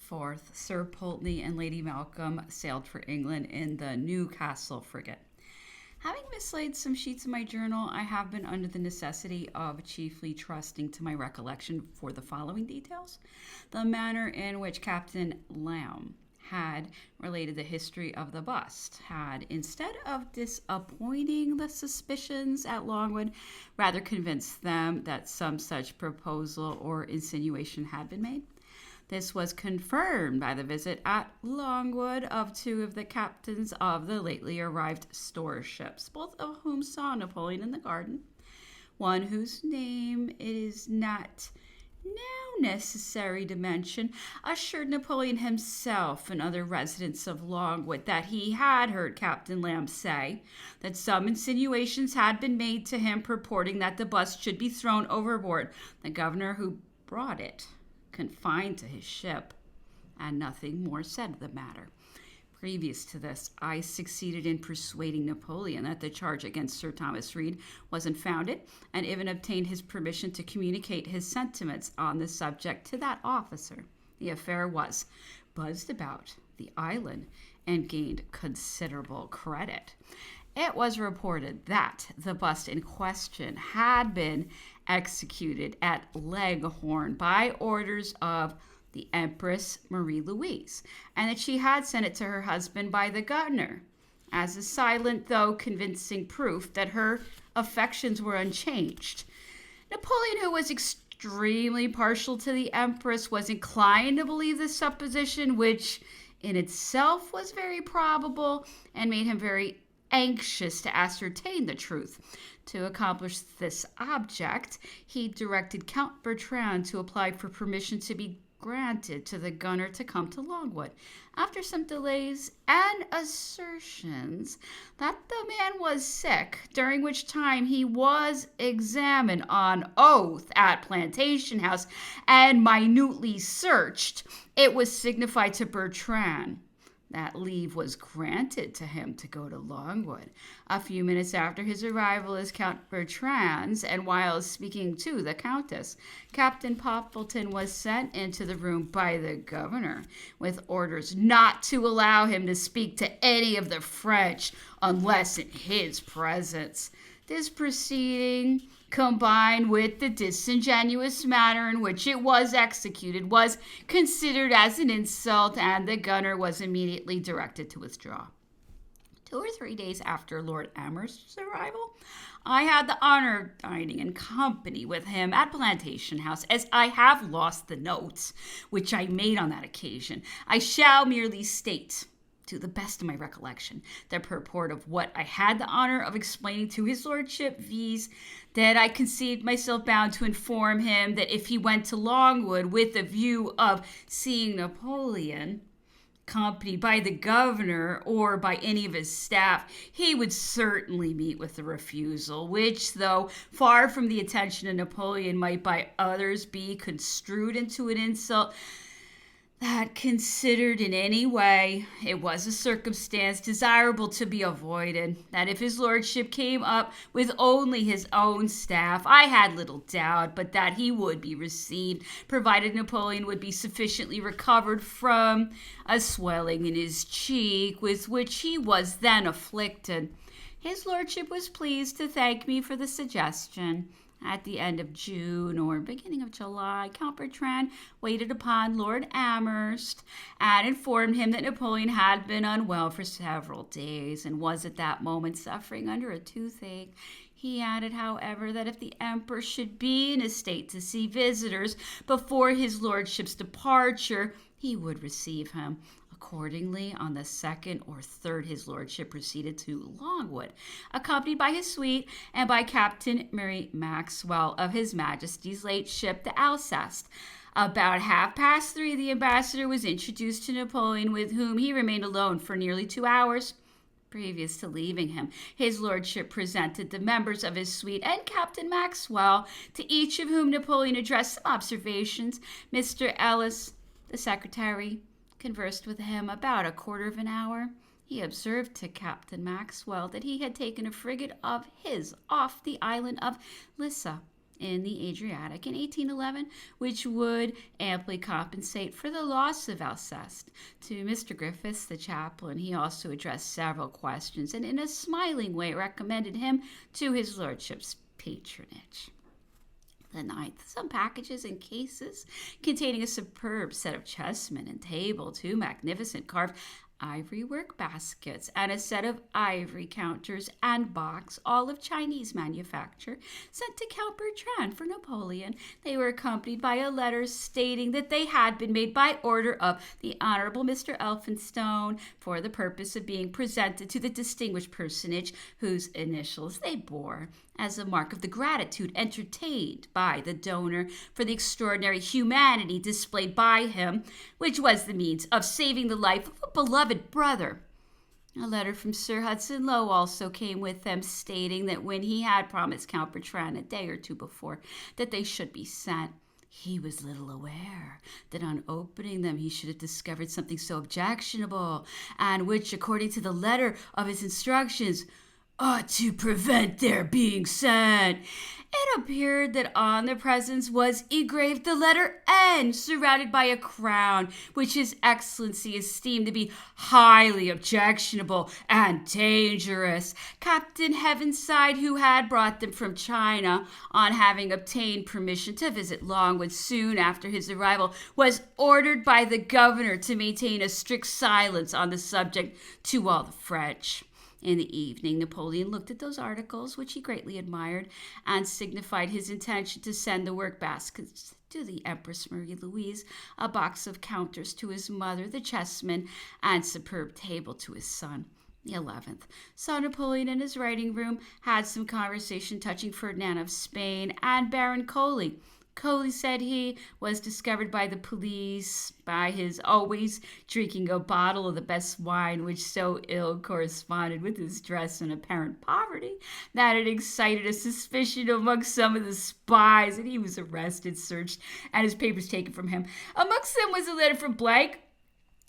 4th, Sir Pulteney and Lady Malcolm sailed for England in the Newcastle frigate. Having mislaid some sheets of my journal, I have been under the necessity of chiefly trusting to my recollection for the following details. The manner in which Captain Lamb had related the history of the bust had, instead of disappointing the suspicions at Longwood, rather convinced them that some such proposal or insinuation had been made. This was confirmed by the visit at Longwood of two of the captains of the lately arrived store ships, both of whom saw Napoleon in the garden. One whose name it is not now necessary to mention, assured Napoleon himself and other residents of Longwood that he had heard Captain Lamb say that some insinuations had been made to him purporting that the bust should be thrown overboard. The governor who brought it confined to his ship, and nothing more said of the matter. Previous to this, I succeeded in persuading Napoleon that the charge against Sir Thomas Reed was unfounded, and even obtained his permission to communicate his sentiments on the subject to that officer. The affair was buzzed about the island and gained considerable credit. It was reported that the bust in question had been executed at Leghorn by orders of the Empress Marie Louise, and that she had sent it to her husband by the governor, as a silent though convincing proof that her affections were unchanged. Napoleon, who was extremely partial to the Empress, was inclined to believe this supposition, which in itself was very probable and made him very anxious to ascertain the truth. To accomplish this object, he directed Count Bertrand to apply for permission to be granted to the gunner to come to Longwood. After some delays and assertions that the man was sick, during which time he was examined on oath at Plantation House and minutely searched, it was signified to Bertrand that leave was granted to him to go to Longwood. A few minutes after his arrival as Count Bertrand's, and while speaking to the Countess, Captain Poppleton was sent into the room by the governor with orders not to allow him to speak to any of the French unless in his presence. This proceeding, combined with the disingenuous manner in which it was executed, was considered as an insult, and the gunner was immediately directed to withdraw. 2 or 3 days after Lord Amherst's arrival, I had the honor of dining in company with him at Plantation House. As I have lost the notes which I made on that occasion, I shall merely state, to the best of my recollection, the purport of what I had the honor of explaining to his lordship, viz., that I conceived myself bound to inform him that if he went to Longwood with a view of seeing Napoleon, accompanied by the governor or by any of his staff, he would certainly meet with a refusal, which, though far from the attention of Napoleon, might by others be construed into an insult, that, considered in any way, it was a circumstance desirable to be avoided. That if his lordship came up with only his own staff, I had little doubt but that he would be received, provided Napoleon would be sufficiently recovered from a swelling in his cheek with which he was then afflicted. His lordship was pleased to thank me for the suggestion. At the end of June or beginning of July, Count Bertrand waited upon Lord Amherst and informed him that Napoleon had been unwell for several days and was at that moment suffering under a toothache. He added, however, that if the Emperor should be in a state to see visitors before his lordship's departure, he would receive him. Accordingly, on the 2nd or 3rd, his lordship proceeded to Longwood, accompanied by his suite and by Captain Mary Maxwell of His Majesty's late ship, the Alceste. About 3:30, the ambassador was introduced to Napoleon, with whom he remained alone for nearly 2 hours. Previous to leaving him, his lordship presented the members of his suite and Captain Maxwell, to each of whom Napoleon addressed some observations. Mr. Ellis, the secretary, conversed with him about a quarter of an hour. He observed to Captain Maxwell that he had taken a frigate of his off the island of Lissa, in the Adriatic in 1811, which would amply compensate for the loss of Alceste. To Mr. Griffiths, the chaplain, he also addressed several questions and in a smiling way recommended him to his lordship's patronage. The 9th, some packages and cases containing a superb set of chessmen and table, 2 magnificent carved ivory work baskets, and a set of ivory counters and box, all of Chinese manufacture, sent to Count Bertrand for Napoleon. They were accompanied by a letter stating that they had been made by order of the Honorable Mr. Elphinstone for the purpose of being presented to the distinguished personage whose initials they bore, as a mark of the gratitude entertained by the donor for the extraordinary humanity displayed by him, which was the means of saving the life of a beloved brother. A letter from Sir Hudson Lowe also came with them, stating that when he had promised Count Bertrand a day or 2 before that they should be sent, he was little aware that on opening them he should have discovered something so objectionable, and which, according to the letter of his instructions, ought to prevent their being sent. It appeared that on the presents was engraved the letter N, surrounded by a crown, which His Excellency esteemed to be highly objectionable and dangerous. Captain Heavenside, who had brought them from China, on having obtained permission to visit Longwood soon after his arrival, was ordered by the governor to maintain a strict silence on the subject to all the French. In the evening, Napoleon looked at those articles, which he greatly admired, and signified his intention to send the work baskets to the Empress Marie Louise, a box of counters to his mother, the chessmen, and superb table to his son. The 11th, saw Napoleon in his writing room, had some conversation touching Ferdinand of Spain and Baron Coley. Coley, said he, was discovered by the police by his always drinking a bottle of the best wine, which so ill corresponded with his dress and apparent poverty that it excited a suspicion amongst some of the spies, and he was arrested, searched, and his papers taken from him. Amongst them was a letter from Blank,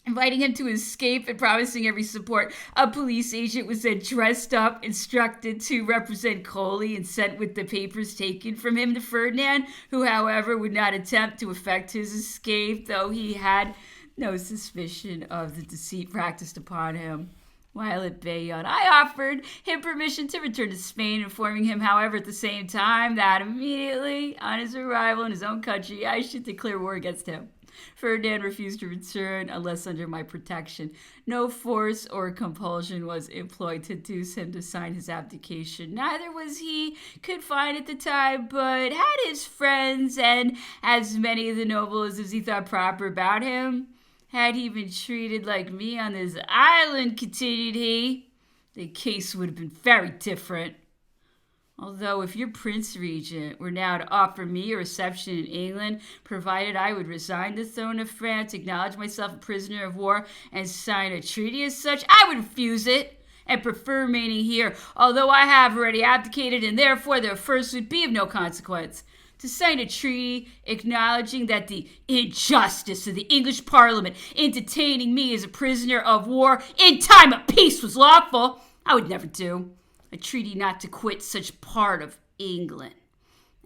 inviting him to escape and promising every support. A police agent was then dressed up, instructed to represent Coley, and sent with the papers taken from him to Ferdinand, who, however, would not attempt to effect his escape, though he had no suspicion of the deceit practiced upon him. While at Bayonne, I offered him permission to return to Spain, informing him, however, at the same time that immediately on his arrival in his own country, I should declare war against him. Ferdinand refused to return unless under my protection. No force or compulsion was employed to induce him to sign his abdication. Neither was he confined at the time, but had his friends and as many of the nobles as he thought proper about him. Had he been treated like me on this island, continued he, the case would have been very different. Although if your Prince Regent were now to offer me a reception in England, provided I would resign the throne of France, acknowledge myself a prisoner of war, and sign a treaty as such, I would refuse it and prefer remaining here, although I have already abdicated, and therefore their first would be of no consequence. To sign a treaty acknowledging that the injustice of the English Parliament in detaining me as a prisoner of war in time of peace was lawful, I would never do. A treaty not to quit such part of England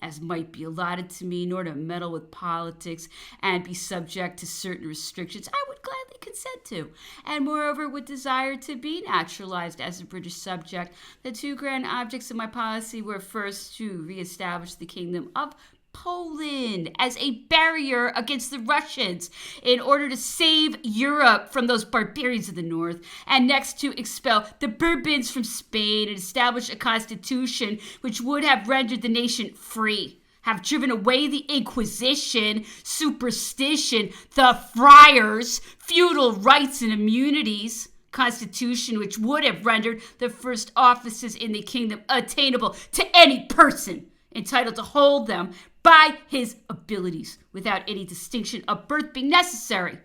as might be allotted to me, nor to meddle with politics and be subject to certain restrictions, I would gladly consent to, and moreover would desire to be naturalized as a British subject. The 2 grand objects of my policy were first to reestablish the kingdom of Poland as a barrier against the Russians in order to save Europe from those barbarians of the north, and next to expel the Bourbons from Spain and establish a constitution which would have rendered the nation free, have driven away the Inquisition, superstition, the friars, feudal rights and immunities, constitution which would have rendered the first offices in the kingdom attainable to any person entitled to hold them by his abilities, without any distinction of birth being necessary.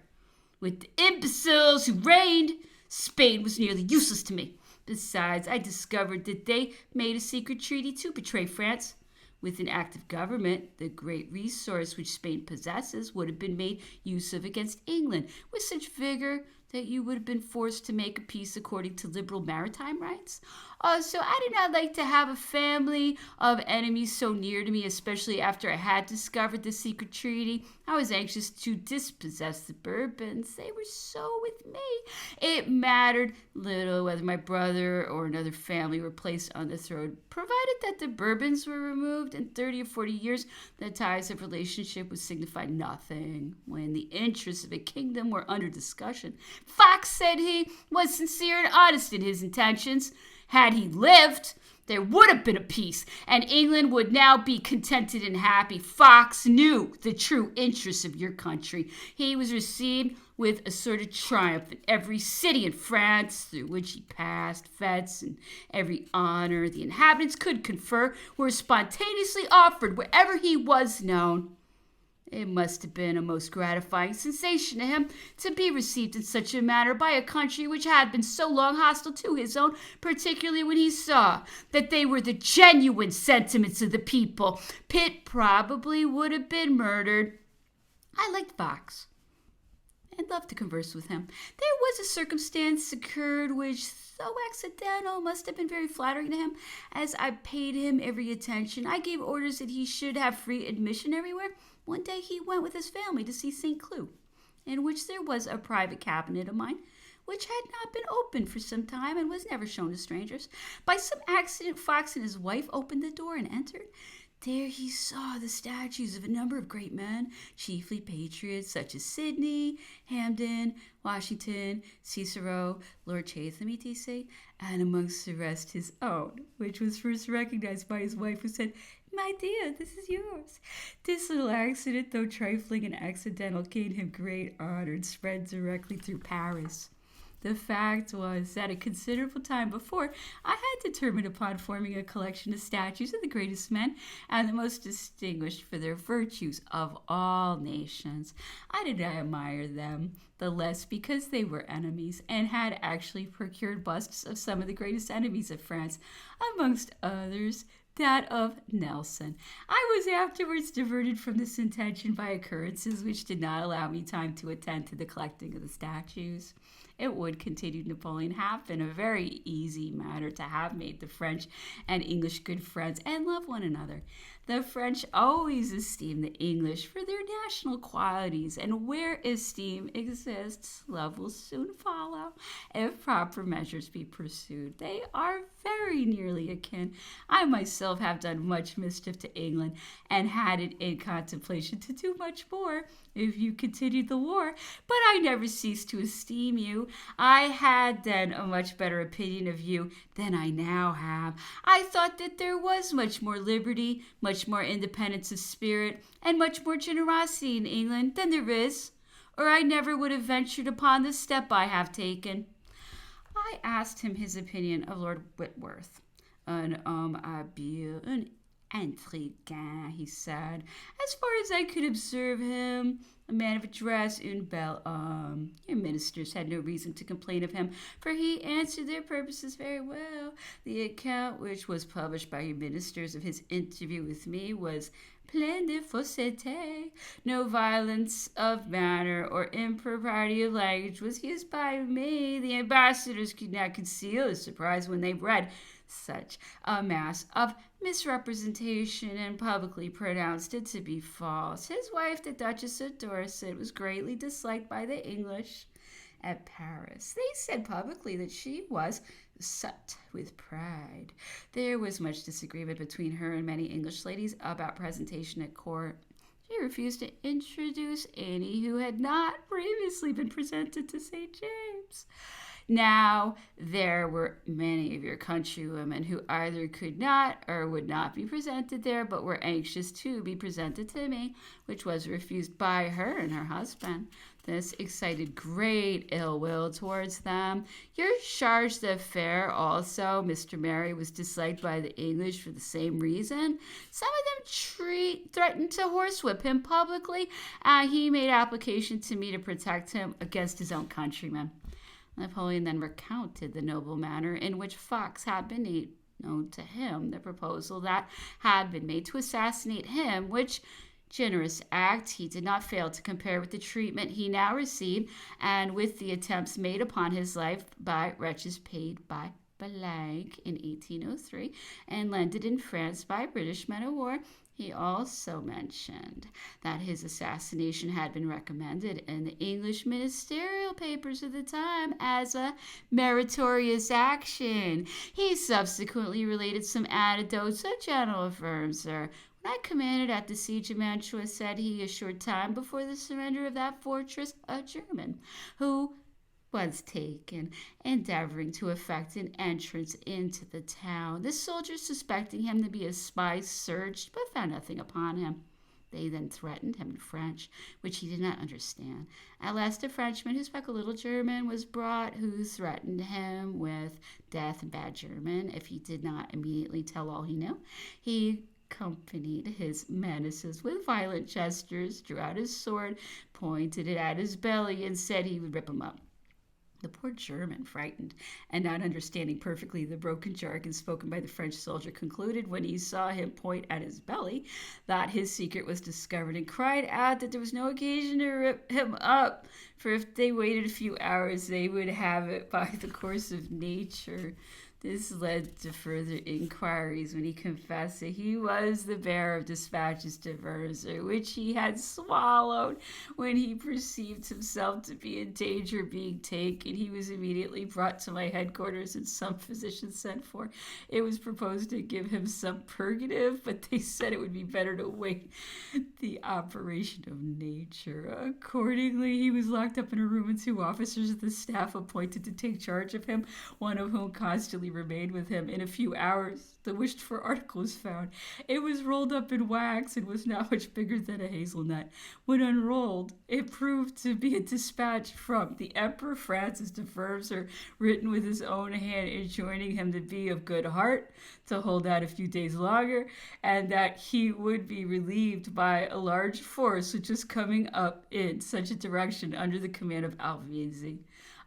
With the imbeciles who reigned, Spain was nearly useless to me. Besides, I discovered that they made a secret treaty to betray France. With an active government, the great resource which Spain possesses would have been made use of against England with such vigor that you would have been forced to make a peace according to liberal maritime rights. So I did not like to have a family of enemies so near to me, especially after I had discovered the secret treaty. I was anxious to dispossess the Bourbons. They were so with me. It mattered little whether my brother or another family were placed on the throne, provided that the Bourbons were removed. In 30 or 40 years, the ties of relationship would signify nothing when the interests of a kingdom were under discussion. Fox, said he, was sincere and honest in his intentions. Had he lived, there would have been a peace, and England would now be contented and happy. Fox knew the true interests of your country. He was received with a sort of triumph in every city in France through which he passed. Fetes and every honor the inhabitants could confer were spontaneously offered wherever he was known. It must have been a most gratifying sensation to him to be received in such a manner by a country which had been so long hostile to his own, particularly when he saw that they were the genuine sentiments of the people. Pitt probably would have been murdered. I liked Fox and loved to converse with him. There was a circumstance occurred which, though accidental, must have been very flattering to him. As I paid him every attention, I gave orders that he should have free admission everywhere. One day he went with his family to see St. Cloud, in which there was a private cabinet of mine, which had not been opened for some time and was never shown to strangers. By some accident, Fox and his wife opened the door and entered. There he saw the statues of a number of great men, chiefly patriots such as Sidney, Hampden, Washington, Cicero, Lord Chatham, etc., and amongst the rest his own, which was first recognized by his wife, who said, "My dear, this is yours." This little accident, though trifling and accidental, gained him great honor and spread directly through Paris. The fact was that a considerable time before, I had determined upon forming a collection of statues of the greatest men and the most distinguished for their virtues of all nations. I did not admire them the less because they were enemies, and had actually procured busts of some of the greatest enemies of France, amongst others that of Nelson. I was afterwards diverted from this intention by occurrences which did not allow me time to attend to the collecting of the statues. It would, continued Napoleon, have been a very easy matter to have made the French and English good friends and love one another. The French always esteem the English for their national qualities, and where esteem exists, love will soon follow if proper measures be pursued. They are very nearly akin. I myself have done much mischief to England, and had it in contemplation to do much more if you continued the war, but I never ceased to esteem you. I had then a much better opinion of you than I now have. I thought that there was much more liberty, much more independence of spirit, and much more generosity in England than there is, or I never would have ventured upon the step I have taken. I asked him his opinion of Lord Whitworth. Un homme habile, un intriguant, he said. As far as I could observe him, a man of address, un bel homme. Your ministers had no reason to complain of him, for he answered their purposes very well. The account which was published by your ministers of his interview with me was plein de fausseté. No violence of manner or impropriety of language was used by me. The ambassadors could not conceal their surprise when they read such a mass of misrepresentation and publicly pronounced it to be false. His wife, the Duchess of Dorset, was greatly disliked by the English at Paris. They said publicly that she was sucked with pride. There was much disagreement between her and many English ladies about presentation at court. She refused to introduce any who had not previously been presented to St. James. Now, there were many of your countrywomen who either could not or would not be presented there, but were anxious to be presented to me, which was refused by her and her husband. This excited great ill will towards them. Your charge d'affaires also, Mr. Mary, was disliked by the English for the same reason. Some of them threatened to horsewhip him publicly, and he made application to me to protect him against his own countrymen. Napoleon then recounted the noble manner in which Fox had been known to him, the proposal that had been made to assassinate him, which generous act, he did not fail to compare with the treatment he now received and with the attempts made upon his life by wretches paid by blank in 1803 and landed in France by British men of war. He also mentioned that his assassination had been recommended in the English ministerial papers of the time as a meritorious action. He subsequently related some anecdotes of General Wurmser. When I commanded at the siege of Mantua, said he, a short time before the surrender of that fortress, a German, who was taken, endeavoring to effect an entrance into the town. The soldiers, suspecting him to be a spy, searched, but found nothing upon him. They then threatened him in French, which he did not understand. At last a Frenchman who spoke a little German was brought, who threatened him with death in bad German if he did not immediately tell all he knew. He accompanied his menaces with violent gestures, drew out his sword, pointed it at his belly, and said he would rip him up. The poor German, frightened and not understanding perfectly the broken jargon spoken by the French soldier, concluded when he saw him point at his belly that his secret was discovered, and cried out that there was no occasion to rip him up, for if they waited a few hours they would have it by the course of nature. This led to further inquiries when he confessed that he was the bearer of dispatches to Wurmser, which he had swallowed. When he perceived himself to be in danger of being taken, he was immediately brought to my headquarters and some physicians sent for. It was proposed to give him some purgative, but they said it would be better to wait the operation of nature. Accordingly, he was locked up in a room, and 2 officers of the staff appointed to take charge of him, one of whom constantly remained with him. In a few hours, the wished for article was found. It was rolled up in wax and was not much bigger than a hazelnut. When unrolled, it proved to be a dispatch from the Emperor Francis to Wurmser, written with his own hand, enjoining him to be of good heart, to hold out a few days longer, and that he would be relieved by a large force which was coming up in such a direction under the command of Alvizi.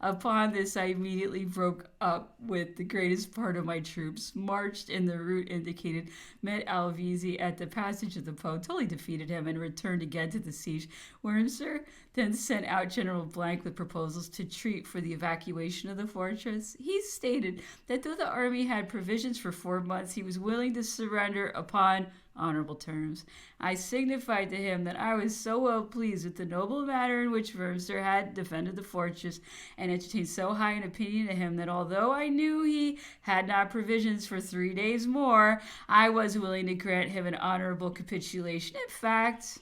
Upon this, I immediately broke up with the greatest part of my troops, marched in the route indicated, met Alvizi at the passage of the Po, totally defeated him, and returned again to the siege. Wurmser then sent out General Blank with proposals to treat for the evacuation of the fortress. He stated that though the army had provisions for 4 months, he was willing to surrender upon honorable terms. I signified to him that I was so well pleased with the noble manner in which Wurmser had defended the fortress, and entertained so high an opinion of him, that although I knew he had not provisions for 3 days more, I was willing to grant him an honorable capitulation. In fact,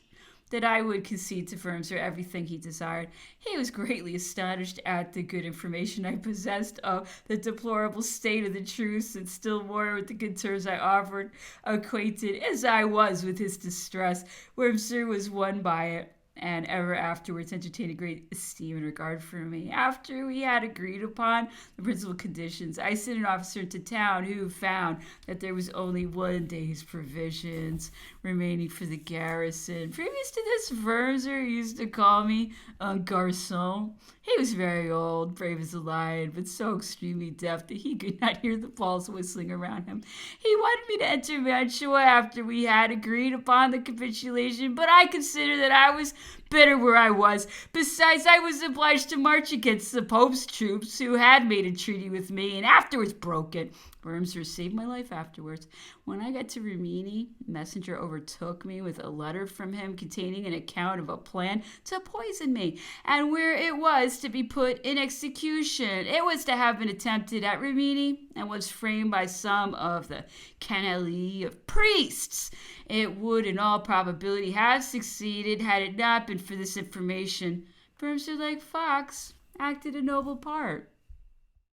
that I would concede to Wurmser everything he desired. He was greatly astonished at the good information I possessed of the deplorable state of the truce, and still more with the good terms I offered. Acquainted as I was with his distress, Wurmser was won by it, and ever afterwards entertained a great esteem and regard for me. After we had agreed upon the principal conditions, I sent an officer into town, who found that there was only 1 day's provisions remaining for the garrison. Previous to this, Wurmser used to call me un garçon. He was very old, brave as a lion, but so extremely deaf that he could not hear the balls whistling around him. He wanted me to enter Mantua after we had agreed upon the capitulation, but I considered that I was better where I was. Besides, I was obliged to march against the Pope's troops, who had made a treaty with me and afterwards broke it. Wurmser saved my life afterwards. When I got to Rimini, a messenger overtook me with a letter from him containing an account of a plan to poison me, and where it was to be put in execution. It was to have been attempted at Rimini, and was framed by some of the canaille of priests. It would in all probability have succeeded had it not been for this information. Wurmser, like Fox, acted a noble part.